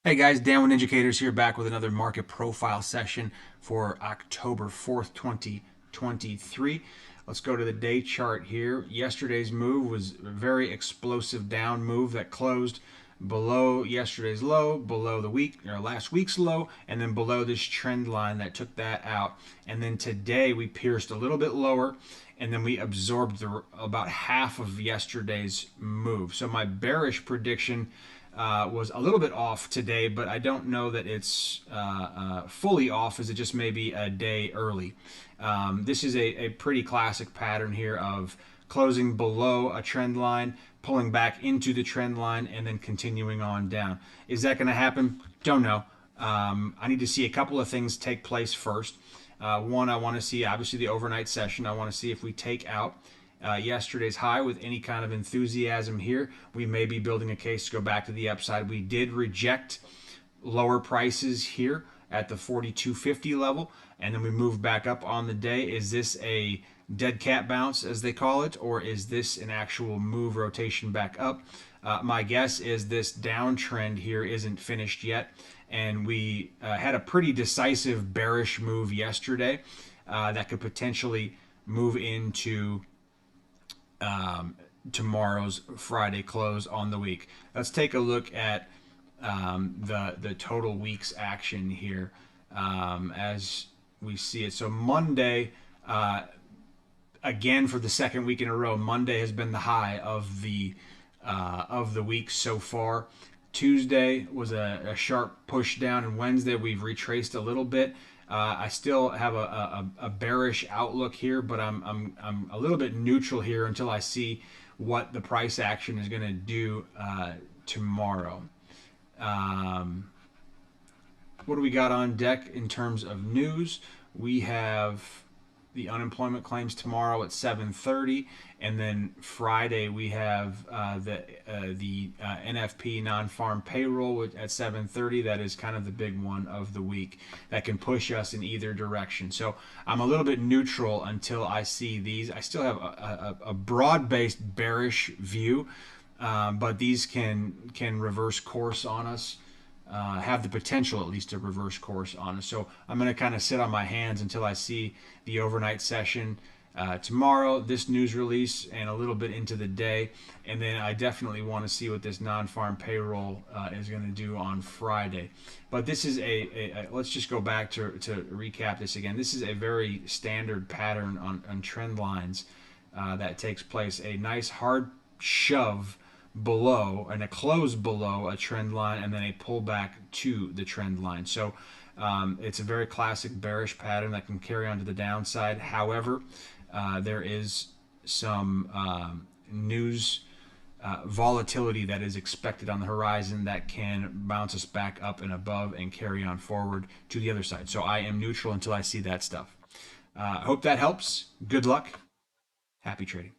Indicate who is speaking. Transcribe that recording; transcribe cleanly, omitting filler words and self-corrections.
Speaker 1: Hey guys, Dan with Ninjacators here, back with another market profile session for October 4th, 2023. Let's go to the day chart here. Yesterday's move was a very explosive down move that closed below yesterday's low, below the week or last week's low, and then below this trend line that took that out. And then today we pierced a little bit lower, and then we absorbed about half of yesterday's move. So my bearish prediction was a little bit off today, but I don't know that it's fully off, as it just may be a day early. This is a pretty classic pattern here of closing below a trend line, pulling back into the trend line, and then continuing on down. Is that going to happen? Don't know. I need to see a couple of things take place first. One, I want to see obviously the overnight session. I want to see if we take out yesterday's high with any kind of enthusiasm here. We may be building a case to go back to the upside. We did reject lower prices here at the 42.50 level, and then we moved back up on the day. Is this a dead cat bounce, as they call it, or is this an actual move rotation back up? My guess is this downtrend here isn't finished yet, and we had a pretty decisive bearish move yesterday that could potentially move into tomorrow's Friday close on the week. Let's take a look at the total week's action here as we see it. So Monday, again for the second week in a row, Monday has been the high of the week so far. Tuesday was a sharp push down, and Wednesday we've retraced a little bit. I still have a bearish outlook here, but I'm a little bit neutral here until I see what the price action is going to do tomorrow. What do we got on deck in terms of news? We have the unemployment claims tomorrow at 7:30, and then Friday we have the NFP non-farm payroll at 7:30. That is kind of the big one of the week that can push us in either direction. So I'm a little bit neutral until I see these. I still have a broad-based bearish view, but these can reverse course on us. Have the potential at least to reverse course on us. So I'm going to kind of sit on my hands until I see the overnight session tomorrow, this news release, and a little bit into the day. And then I definitely want to see what this non-farm payroll is going to do on Friday. But this is let's just go back to recap this again. This is a very standard pattern on trend lines that takes place. A nice hard shove below and a close below a trend line, and then a pullback to the trend line. So it's a very classic bearish pattern that can carry on to the downside. However, there is some news volatility that is expected on the horizon that can bounce us back up and above and carry on forward to the other side. So I am neutral until I see that stuff. I hope that helps. Good luck. Happy trading.